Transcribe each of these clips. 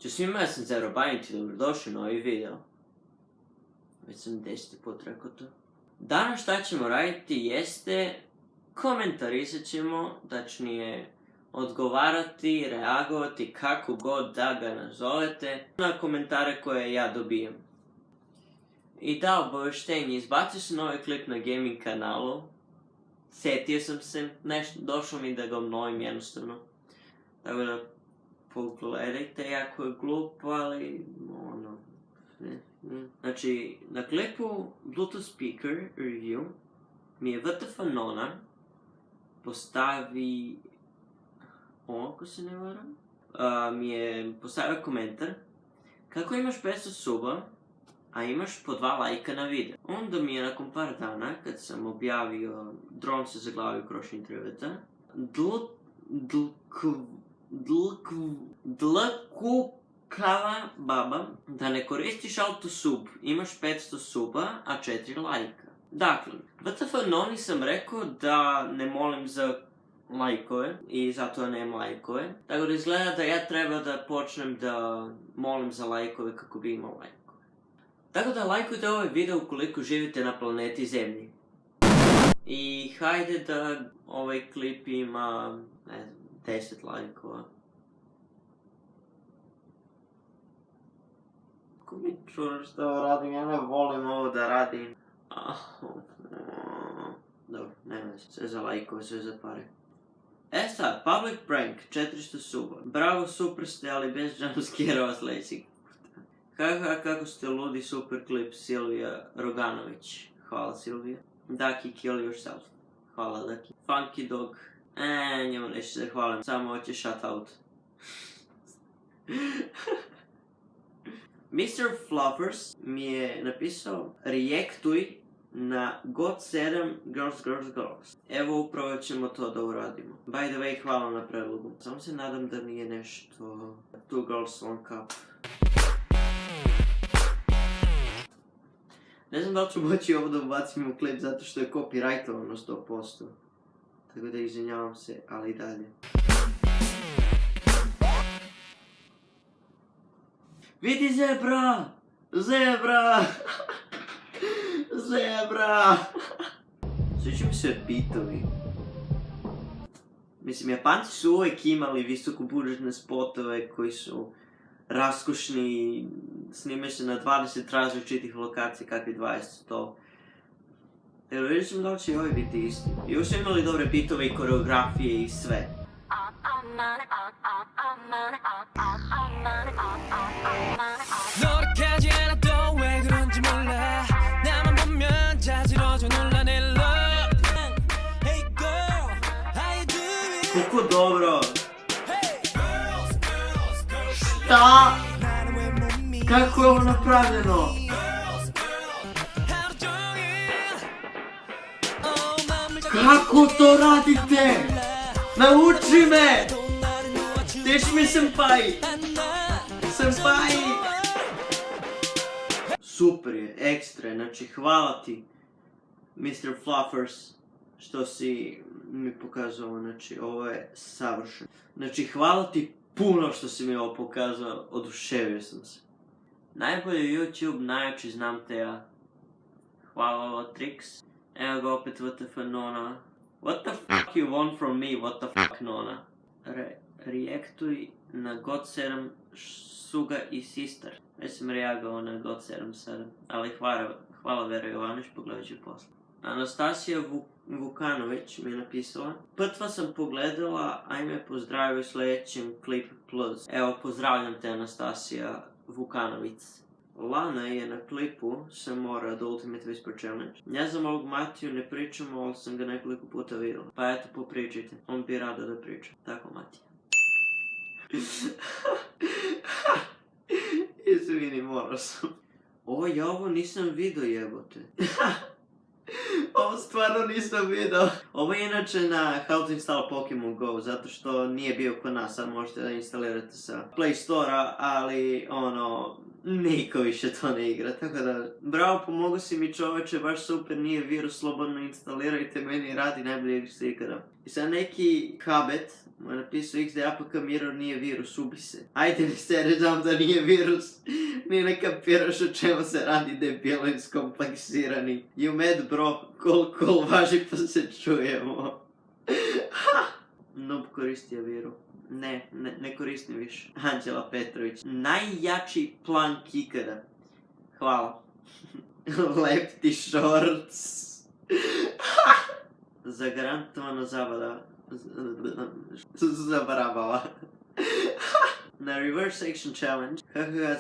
Ću svima, ja sam Zero Bajnić i dobrodošli na ovaj video. Već sam 10. put rekao to. Danas šta ćemo raditi jeste komentarisat ćemo, tačnije odgovarati, reagovati, kako god da ga nazovete, na komentare koje ja dobijem. I da, obaveštenje, izbacio sam ovaj klip na gaming kanalu. Sjetio sam se, nešto, došlo mi da ga obnovim jednostavno. Tako da, pogledajte, jako je glup, ali ono... Znači, na klipu Bluetooth speaker review mi je WTF Nona postavi... ako se ne varam... mi je postavio komentar kako imaš 500 suba, a imaš po 2 lajka na video. Onda mi je nakon par dana, kad sam objavio dron se zaglavio u krošnji drveta, dlkukava baba da ne koristiš autosub, imaš 500 suba, a 4 lajka. Dakle, WTF Noni sam rekao da ne molim za lajkove i zato ja nemam lajkove. Tako da izgleda da ja treba da počnem da molim za lajkove kako bi imao lajkove. Tako da lajkujte ovaj video ukoliko živite na planeti Zemlji. I hajde da ovaj klip ima, ne znam, 10 lajkova. Ako mi čunaš šta radim, ja ne volim ovo da radim. Dobro, nema se, sve za lajkove, sve za pare. E sad, public prank, 400 suba. Bravo, super ste, ali bez jumpscare-ova sljedećeg puta. Kako ste ludi, super klip, Silvija Roganović. Hvala Silvija. Ducky, kill yourself. Hvala Ducky. Funky dog. Njemu neću se hvalim, samo hoće shout out. Mr. Fluffers mi je napisao reactuj na God7 Girls. Evo upravo ćemo to da uradimo. By the way, hvala na predlogu. Samo se nadam da nije nešto... Two girls, one cup. Ne znam da li ću moći ovo da ubacim u klip zato što je copyrightovano 100%. Tako da izvinjavam se, ali i dalje. Vidi zebra! Zebra! Zebra! Sviđa mi se bitovi. Mislim, Japanci su uvijek imali visokobudžetne spotove koji su raskošni, snime se na 20 različitih lokacija, kakvi 20 to. Evo, vidjet ćemo da li će i ovi biti isti. I uvijek su imali dobre bitove i koreografije i sve. 노력하지 않아도 왜 그런지 몰라 나만 보면 자지러져 놀라 내 love Hey girl, how you doing? Kako dobro! Šta? Kako je ovo napravljeno? Kako to radite? Nauči me! Teach me senpai! Senpai! Super je, ekstra, znači hvala ti Mr. Fluffers što si mi pokazao, znači ovo je savršeno. Znači hvala ti puno što si mi ovo pokazao, oduševio sam se. Najbolji YouTube, najjači znam te ja. Hvala Trix. Evo ga opet WTF Nona. What the fuck you want from me, what the fuck Nona? Reactuj na God7 Suga i Sister. Već sam reagao na God7 sada, ali hvala Vera Jovanović, pogledat ću posle. Anastasija Vukanović mi je napisala: prva sam pogledala, ajme pozdravi u sljedećem Clip Plus. Evo, pozdravljam te Anastasija Vukanović. Lana je na klipu se mora do Ultimate Whisper Challenge. Ja za ovog Matiju ne pričam, ali sam ga nekoliko puta vidjela. Pa eto, popričajte. On bi rado da priča. Tako, Matija. Izvini, morao sam. Ja ovo nisam vidio, jebote. Ovo stvarno nisam vidio. Ovo je inače na How to install Pokemon Go, zato što nije bio kod nas, sad možete da instalirate sa Play Store-a, ali niko više to ne igra, tako da, bravo, pomogu si mi čoveče, baš super, nije virus, slobodno instalirajte, meni radi najbolje igrice ikada. I sad neki Habet mu je napisao XD Mirror nije virus, ubi se. Ajde mi se ređam da nije virus, ni ne kapiraš o čemu se radi, debilo iskompleksirani. You mad bro, cool, važi pa se čujemo. Noob koristio viru. Ne koristim više. Anđela Petrović. Najjači plank ikada. Hvala. Lepti shorts. Zagarantovano zabarabala. Na reverse action challenge.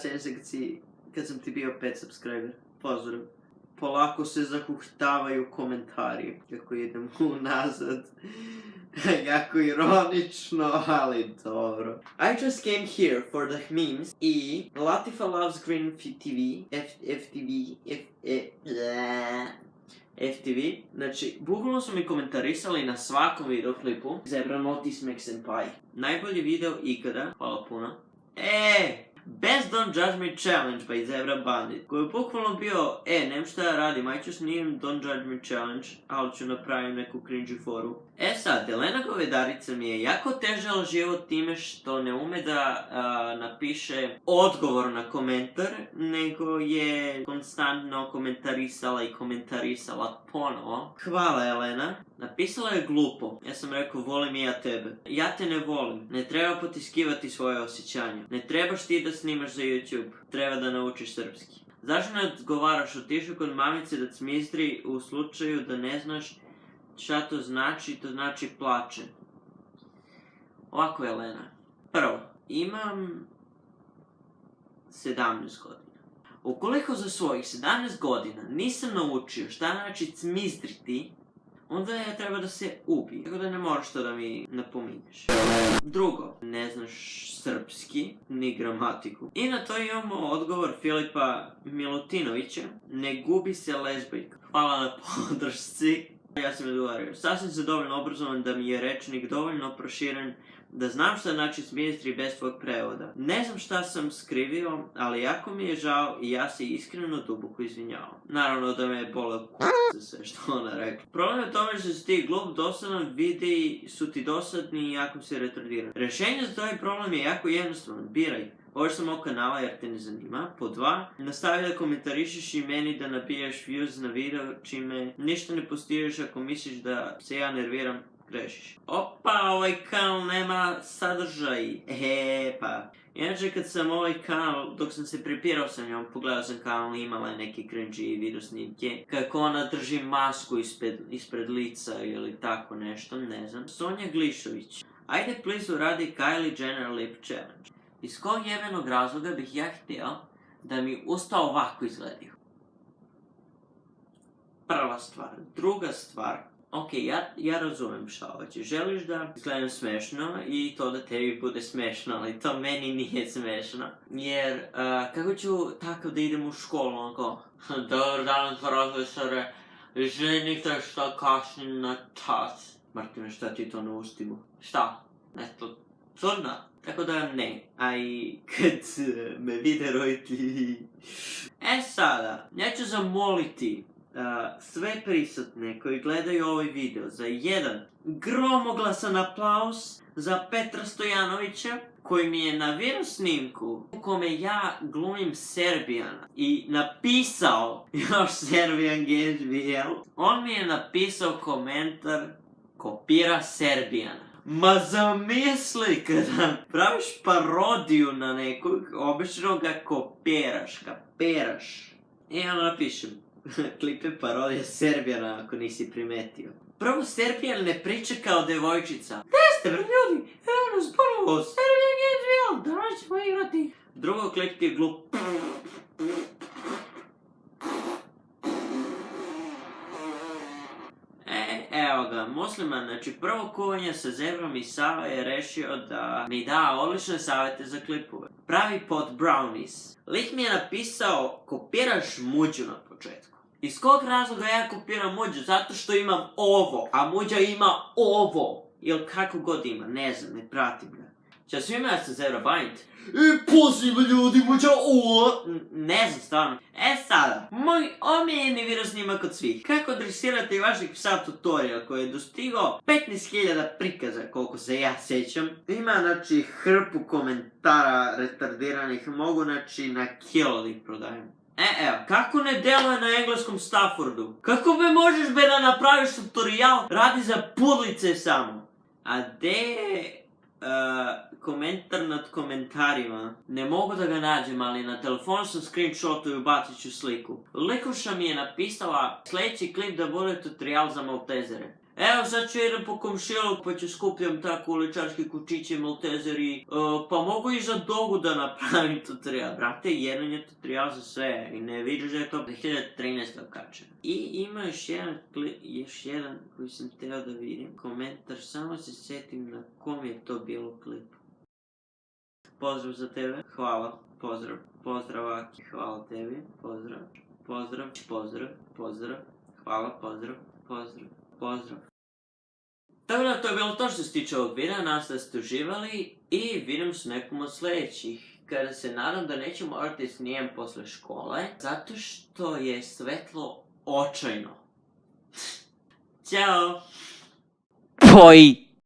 Sjećam se kad sam ti bio 5 subscriber. Pozdrav. Polako se zahuhtavaju komentari kako idem unazad. Jako ironično, ali dobro. I just came here for the memes i Latifa loves green FTV. Znači, bukvalno su mi komentarisali na svakom videoklipu Zebra Notice Max Senpai. Najbolji video ikada, hvala puno. Best Don't Judge Me Challenge by Zebra Bandit, koji je bukvalno bio, nem šta ja radim, aj ću snijem Don't Judge Me Challenge, ali ću napravim neku cringy foru. Sad, Elena Govedarica mi je jako težala život time što ne ume da napiše odgovor na komentar, nego je konstantno komentarisala ponovo. Hvala Elena. Napisala je glupo. Ja sam rekao, volim i ja tebe. Ja te ne volim. Ne treba potiskivati svoje osjećanja. Ne trebaš ti da snimaš za YouTube. Treba da naučiš srpski. Zašto ne odgovaraš? Otišao kod mamice da cmizdri u slučaju da ne znaš šta to znači plače. Ovako Elena. Prvo, imam 17 godina. Ukoliko za svojih 17 godina nisam naučio šta znači cmizdriti, onda ja treba da se ubi. Tako da ne moraš to da mi napominješ. Drugo, ne znaš srpski, ni gramatiku. I na to imamo odgovor Filipa Milutinovića. Ne gubi se lezbijka. Hvala na podršci. Ja sam odgovorio. Sasvim se dovoljno obrazovan da mi je rečnik dovoljno proširen da znam šta znači cmizdri bez tvojeg prevoda. Ne znam šta sam skrivio, ali jako mi je žao i ja se iskreno duboko izvinjavam. Naravno da me je boleo za sve što ona rekla. Problem je tome što si ti glup, dosadan, videi su ti dosadni i jako si retardiran. Rješenje za taj problem je jako jednostavan. Biraj. Ovo sam mog kanala jer te ne zanima. Po 2. Nastavi da komentarišeš i meni da nabijaš views na video, čime ništa ne postižeš ako misliš da se ja nerviram, grešiš. Opa, ovaj kanal nema sadržaj. Pa. Inače kad sam ovaj kanal, dok sam se prepirao sa njom, pogledao sam kanal, imala je neke cringy video snimke. Kako ona drži masku ispred lica ili tako nešto, ne znam. Sonja Glišović. Ajde please uradi Kylie Jenner lip challenge. Iz kog jebenog razloga bih ja htio da mi usta ovako izgledaju? Prva stvar. Druga stvar. Ok, ja razumem šta hoće. Želiš da izgledam smešno i to da tebi bude smešno, ali to meni nije smešno. Jer, kako ću tako da idem u školu, onako, dobar dan, profesore, izvinite što kasnim na čas. Martine, šta ti to na ustimu? Šta? Nešto čudno? Tako da ne, a i kad me vide roditelji. Sada, ja ću zamoliti sve prisutne koji gledaju ovaj video za jedan gromoglasan aplauz za Petra Stojanovića, koji mi je na video snimku u kome ja glumim Serbijana i napisao još Serbian GSBL. On mi je napisao komentar kopira Serbijana. Ma zamisli kada praviš parodiju na nekog, obično ga kapiraš. I ja napišem, klip je parodija Serbijana ako nisi primetio. Prvo, Serbijan ne priča kao devojčica. Gde ste bre ljudi? Evo nas ponovo, Serbijan je izvijal, danas ćemo igrati. Drugo, klip ti je glup. Evo ga, musliman, znači prvo kuvanje sa Zebrom i Sava je rešio da mi da odlične savjete za klipove. Pravi pot brownies. Lik mi je napisao, kopiraš muđu na početku. Iz kog razloga ja kopiram Muđu? Zato što imam ovo, a Muđa ima ovo. Ili kako god ima, ne znam, ne pratim ga. Ćao svima, ja sam Zero Bind. Pozdrav ljudi, Muđa, ne znam stvarno. Sada, moj omiljeni virus snima kod svih. Kako dresirati vašeg psa tutorial koji je dostigao 15.000 prikaza, koliko se ja sjećam. Ima, znači, hrpu komentara retardiranih, mogu, znači, na kilo da ih prodajem. Evo, kako ne deluje na engleskom Staffordu? Kako me možeš da napraviš tutorial radi za pudlice samo? A gdje je komentar nad komentarima? Ne mogu da ga nađem, ali na telefonu sam screenshotu i ubacit ću sliku. Likuša mi je napisala sljedeći klip da bude tutorial za Maltezere. Evo sad ću idem po komšilu pa ću skupljam tako uličarski kučiće Maltezeri. Pa mogu i za Dogu da napravim tutorial. Brate, jedan je tutorial za sve i ne vidiš da je to 2013. kačeno. I ima još jedan koji sam teo da vidim. Komentar, samo se sjetim na kom je to bilo klip. Pozdrav za tebe, hvala, pozdrav, pozdrav Aki, hvala tebi, pozdrav, pozdrav, pozdrav, pozdrav, hvala, pozdrav, pozdrav. Pozdrav. Tako da, to je bilo to što se tiče ovog videa, nadam se da ste uživali i vidim se nekom od sljedećih. Kada se nadam da neću morati snijem posle škole, zato što je svetlo očajno. Ćao! Poj!